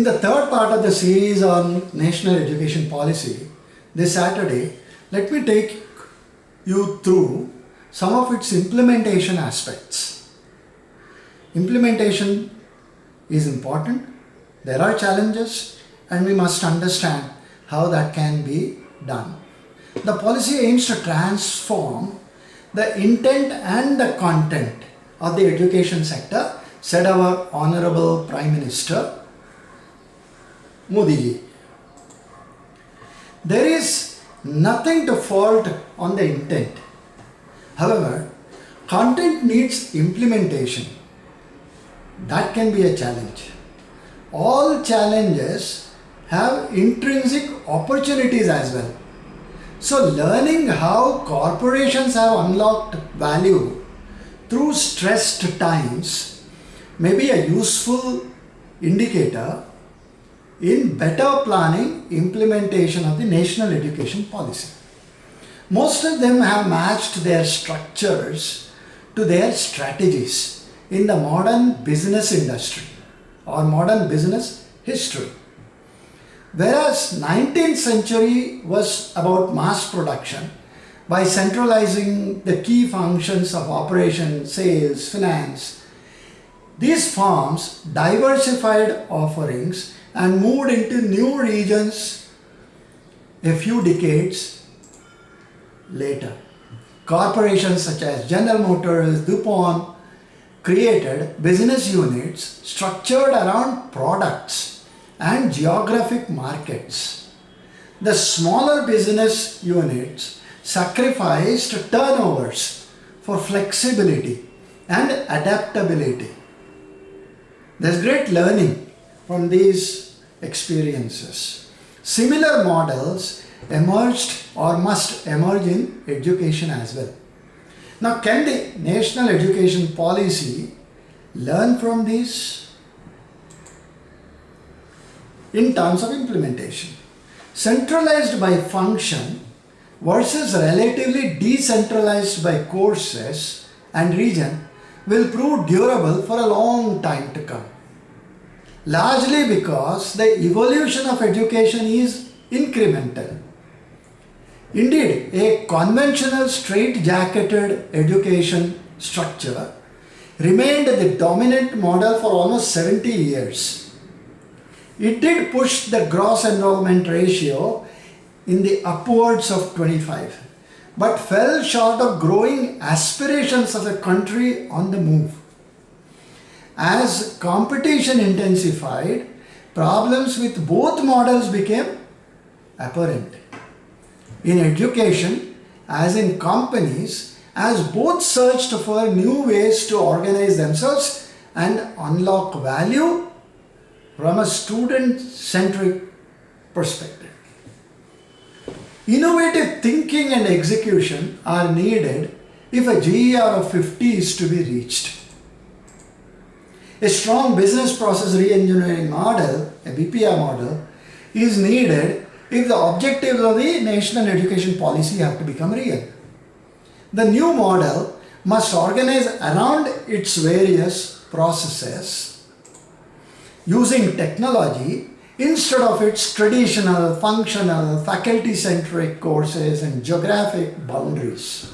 the third part of the series on national education policy, this Saturday, let me take you through some of its implementation aspects. Implementation is important, there are challenges, and we must understand how that can be done. The policy aims to transform the intent and the content of the education sector, said our Honorable Prime Minister Modi ji. There is nothing to fault on the intent. However, content needs implementation. That can be a challenge. All challenges have intrinsic opportunities as well. So learning how corporations have unlocked value through stressed times may be a useful indicator in better planning implementation of the national education policy. Most of them have matched their structures to their strategies in the modern business industry or modern business history. Whereas 19th century was about mass production by centralizing the key functions of operation, sales, finance, these firms diversified offerings and moved into new regions a few decades later. Corporations such as General Motors, DuPont created business units structured around products and geographic markets. The smaller business units sacrificed turnovers for flexibility and adaptability. There's great learning from these experiences. Similar models emerged or must emerge in education as well. Now, can the national education policy learn from these? In terms of implementation, centralized by function versus relatively decentralized by courses and region will prove durable for a long time to come. Largely because the evolution of education is incremental. Indeed, a conventional straight-jacketed education structure remained the dominant model for almost 70 years. It did push the gross enrollment ratio in the upwards of 25, but fell short of growing aspirations of the country on the move. As competition intensified, problems with both models became apparent. In education, as in companies, as both searched for new ways to organize themselves and unlock value from a student-centric perspective. Innovative thinking and execution are needed if a GER of 50 is to be reached. A strong business process re-engineering model, a BPR model, is needed if the objectives of the national education policy have to become real. The new model must organize around its various processes using technology instead of its traditional, functional, faculty-centric courses and geographic boundaries.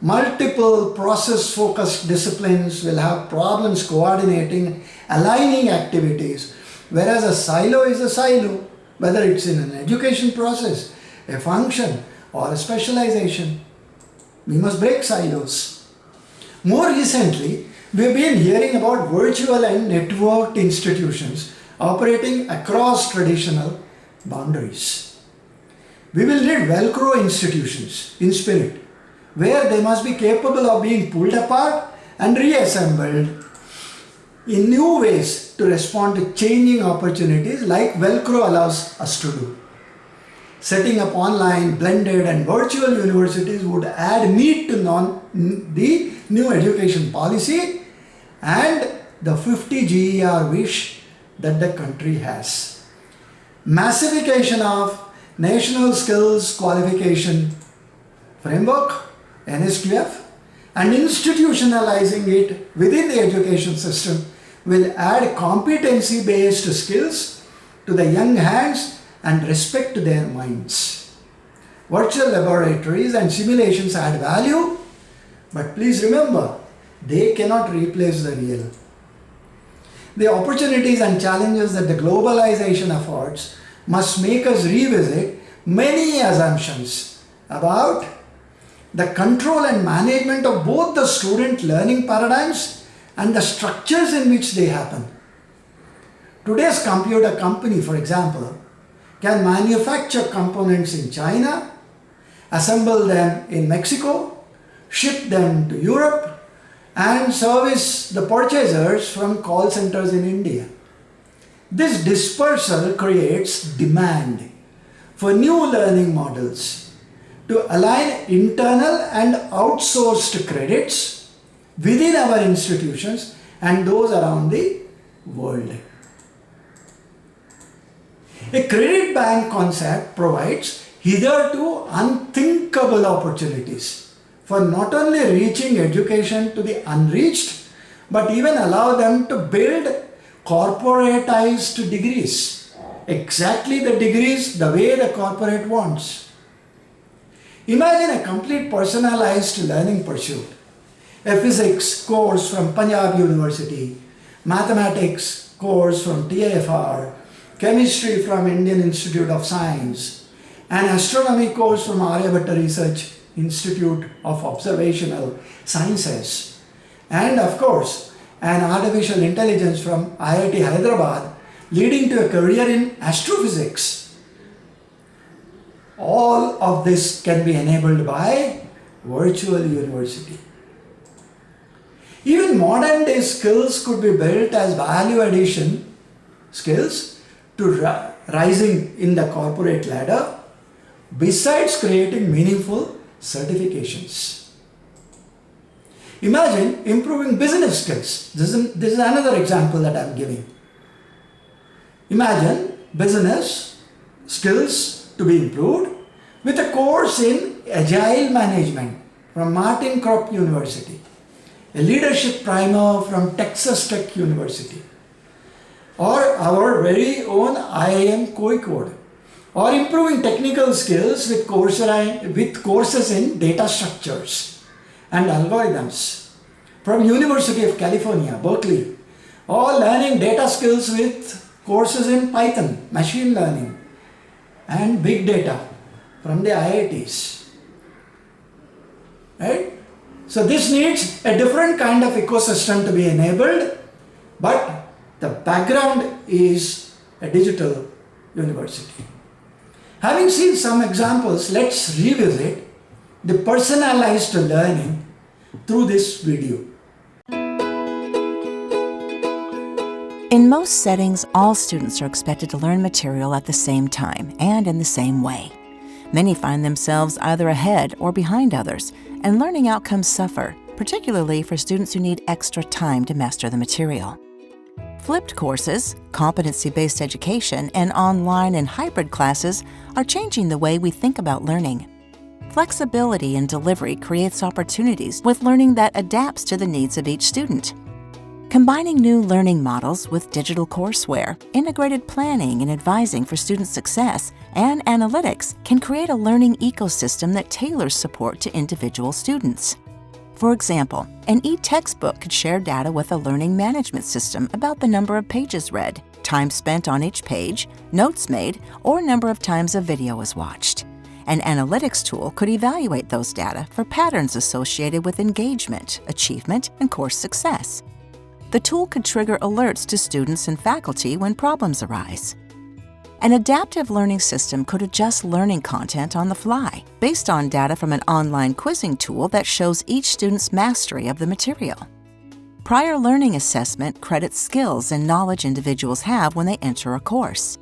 Multiple process-focused disciplines will have problems coordinating, aligning activities, whereas a silo is a silo, whether it's in an education process, a function, or a specialization. We must break silos. More recently, we've been hearing about virtual and networked institutions operating across traditional boundaries. We will need Velcro institutions in spirit, where they must be capable of being pulled apart and reassembled in new ways to respond to changing opportunities like Velcro allows us to do. Setting up online, blended and virtual universities would add meat to the new education policy and the 50 GER wish that the country has. Massification of National Skills Qualification Framework, NSQF, and institutionalizing it within the education system will add competency-based skills to the young hands and respect to their minds. Virtual laboratories and simulations add value, but please remember, they cannot replace the real. The opportunities and challenges that the globalization affords must make us revisit many assumptions about the control and management of both the student learning paradigms and the structures in which they happen. Today's computer company, for example, can manufacture components in China, assemble them in Mexico, ship them to Europe, and service the purchasers from call centers in India. This dispersal creates demand for new learning models to align internal and outsourced credits within our institutions and those around the world. A credit bank concept provides hitherto unthinkable opportunities for not only reaching education to the unreached, but even allow them to build corporatized degrees, exactly the degrees the way the corporate wants. Imagine a complete personalized learning pursuit, a physics course from Punjab University, mathematics course from TIFR, chemistry from Indian Institute of Science, an astronomy course from Aryabhatta Research Institute of Observational Sciences, and of course an artificial intelligence from IIT Hyderabad leading to a career in astrophysics. All of this can be enabled by virtual university. Even modern day skills could be built as value addition skills to rising in the corporate ladder, besides creating meaningful certifications. Imagine improving business skills. This is another example that I am giving. Imagine business skills to be improved with a course in agile management from Martin Krupp University, a leadership primer from Texas Tech University, or our very own IIM Kozhikode, or improving technical skills with courses in data structures and algorithms from University of California, Berkeley, or learning data skills with courses in Python, machine learning, and big data from the IITs. Right? So this needs a different kind of ecosystem to be enabled, but the background is a digital university. Having seen some examples, let's revisit the personalized learning through this video. In most settings, all students are expected to learn material at the same time and in the same way. Many find themselves either ahead or behind others, and learning outcomes suffer, particularly for students who need extra time to master the material. Flipped courses, competency-based education, and online and hybrid classes are changing the way we think about learning. Flexibility in delivery creates opportunities with learning that adapts to the needs of each student. Combining new learning models with digital courseware, integrated planning and advising for student success, and analytics can create a learning ecosystem that tailors support to individual students. For example, an e-textbook could share data with a learning management system about the number of pages read, time spent on each page, notes made, or number of times a video is watched. An analytics tool could evaluate those data for patterns associated with engagement, achievement, and course success. The tool could trigger alerts to students and faculty when problems arise. An adaptive learning system could adjust learning content on the fly, based on data from an online quizzing tool that shows each student's mastery of the material. Prior learning assessment credits skills and knowledge individuals have when they enter a course.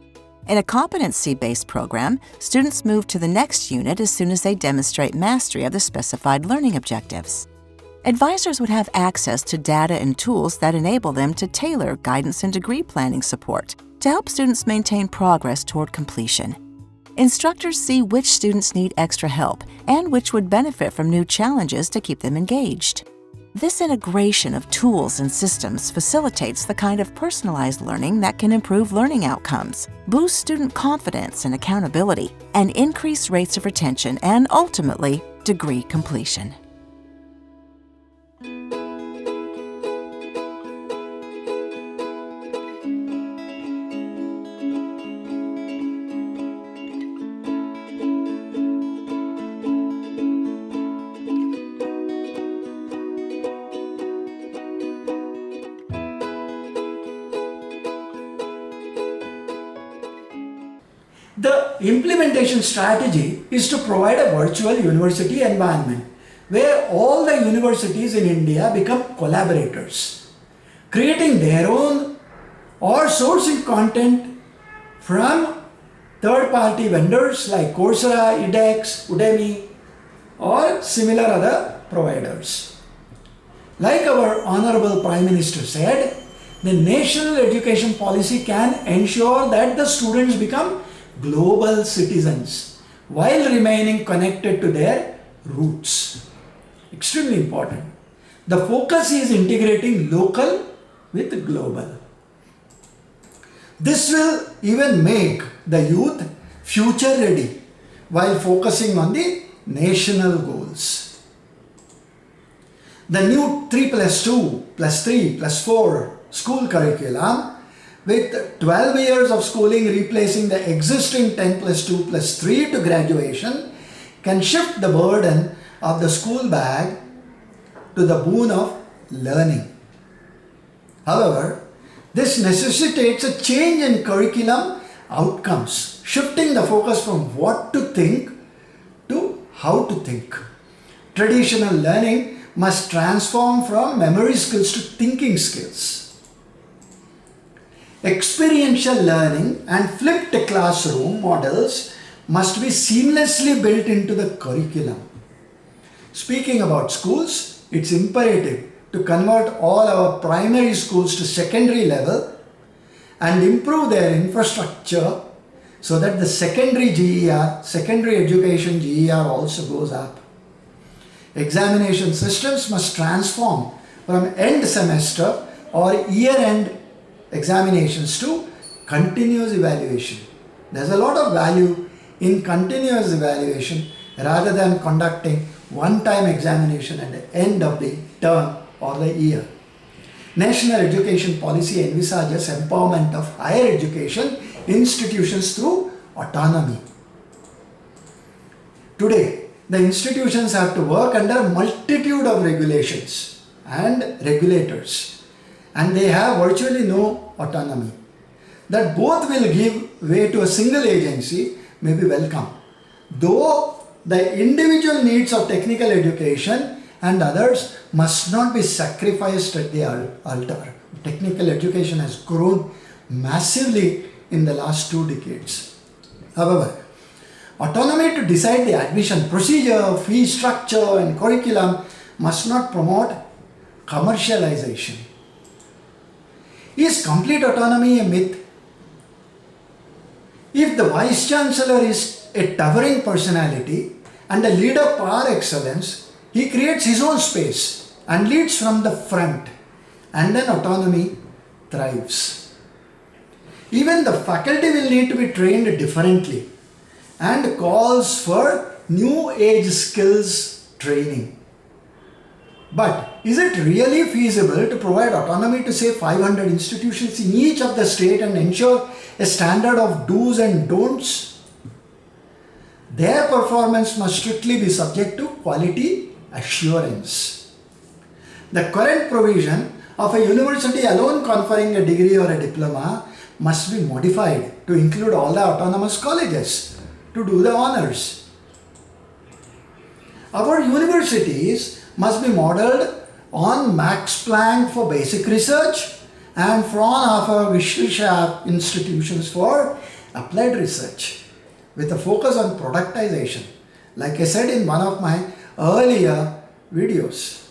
In a competency-based program, students move to the next unit as soon as they demonstrate mastery of the specified learning objectives. Advisors would have access to data and tools that enable them to tailor guidance and degree planning support to help students maintain progress toward completion. Instructors see which students need extra help and which would benefit from new challenges to keep them engaged. This integration of tools and systems facilitates the kind of personalized learning that can improve learning outcomes, boost student confidence and accountability, and increase rates of retention and, ultimately, degree completion. The implementation strategy is to provide a virtual university environment where all the universities in India become collaborators, creating their own or sourcing content from third-party vendors like Coursera, edX, Udemy, or similar other providers. Like our Honorable Prime Minister said, the national education policy can ensure that the students become global citizens while remaining connected to their roots. Extremely important. The focus is integrating local with global. This will even make the youth future ready while focusing on the national goals. The new 3+2+3+4 school curriculum with 12 years of schooling replacing the existing 10+2+3 to graduation can shift the burden of the school bag to the boon of learning. However, this necessitates a change in curriculum outcomes, shifting the focus from what to think to how to think. Traditional learning must transform from memory skills to thinking skills. Experiential learning and flipped classroom models must be seamlessly built into the curriculum. Speaking about schools, it's imperative to convert all our primary schools to secondary level and improve their infrastructure so that the secondary GER, secondary education GER also goes up. Examination systems must transform from end semester or year-end examinations to continuous evaluation. There's a lot of value in continuous evaluation rather than conducting one-time examination at the end of the term or the year. National education policy envisages empowerment of higher education institutions through autonomy. Today, the institutions have to work under a multitude of regulations and regulators, and they have virtually no autonomy. That both will give way to a single agency may be welcome, though the individual needs of technical education and others must not be sacrificed at the altar. Technical education has grown massively in the last 2 decades. However, autonomy to decide the admission procedure, fee structure and curriculum must not promote commercialization. Is complete autonomy a myth? If the Vice Chancellor is a towering personality and a leader par excellence, he creates his own space and leads from the front, and then autonomy thrives. Even the faculty will need to be trained differently and calls for new age skills training. But is it really feasible to provide autonomy to say 500 institutions in each of the state and ensure a standard of do's and don'ts? Their performance must strictly be subject to quality assurance. The current provision of a university alone conferring a degree or a diploma must be modified to include all the autonomous colleges to do the honors. Our universities must be modeled on Max Planck for basic research and Fraunhofer Wissenschaft institutions for applied research, with a focus on productization, like I said in one of my earlier videos.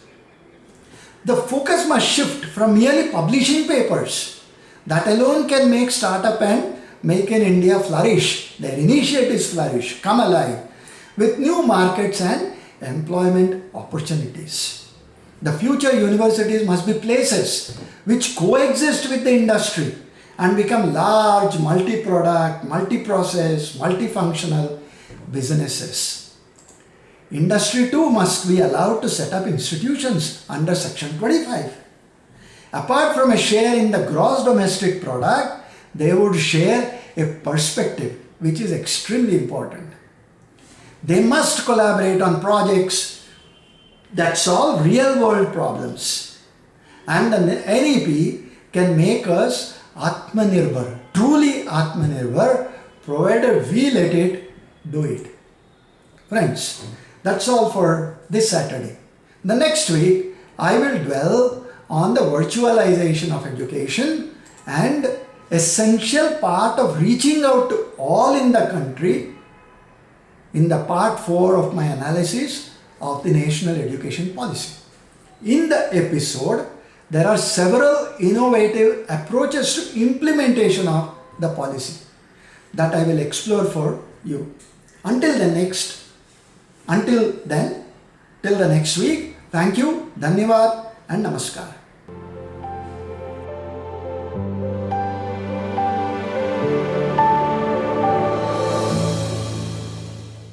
The focus must shift from merely publishing papers. That alone can make startup and make in India flourish, their initiatives flourish, come alive with new markets and employment opportunities. The future universities must be places which coexist with the industry and become large multi-product, multi-process, multifunctional businesses. Industry too must be allowed to set up institutions under Section 25. Apart from a share in the gross domestic product, they would share a perspective which is extremely important. They must collaborate on projects that solve real world problems. And the NEP can make us Atmanirbhar, truly Atmanirbhar, provided we let it do it. Friends, that's all for this Saturday. The next week, I will dwell on the virtualization of education and essential part of reaching out to all in the country in the part 4 of my analysis of the national education policy. In the episode, there are several innovative approaches to implementation of the policy that I will explore for you. Till the next week, thank you, dhanyavad and namaskar.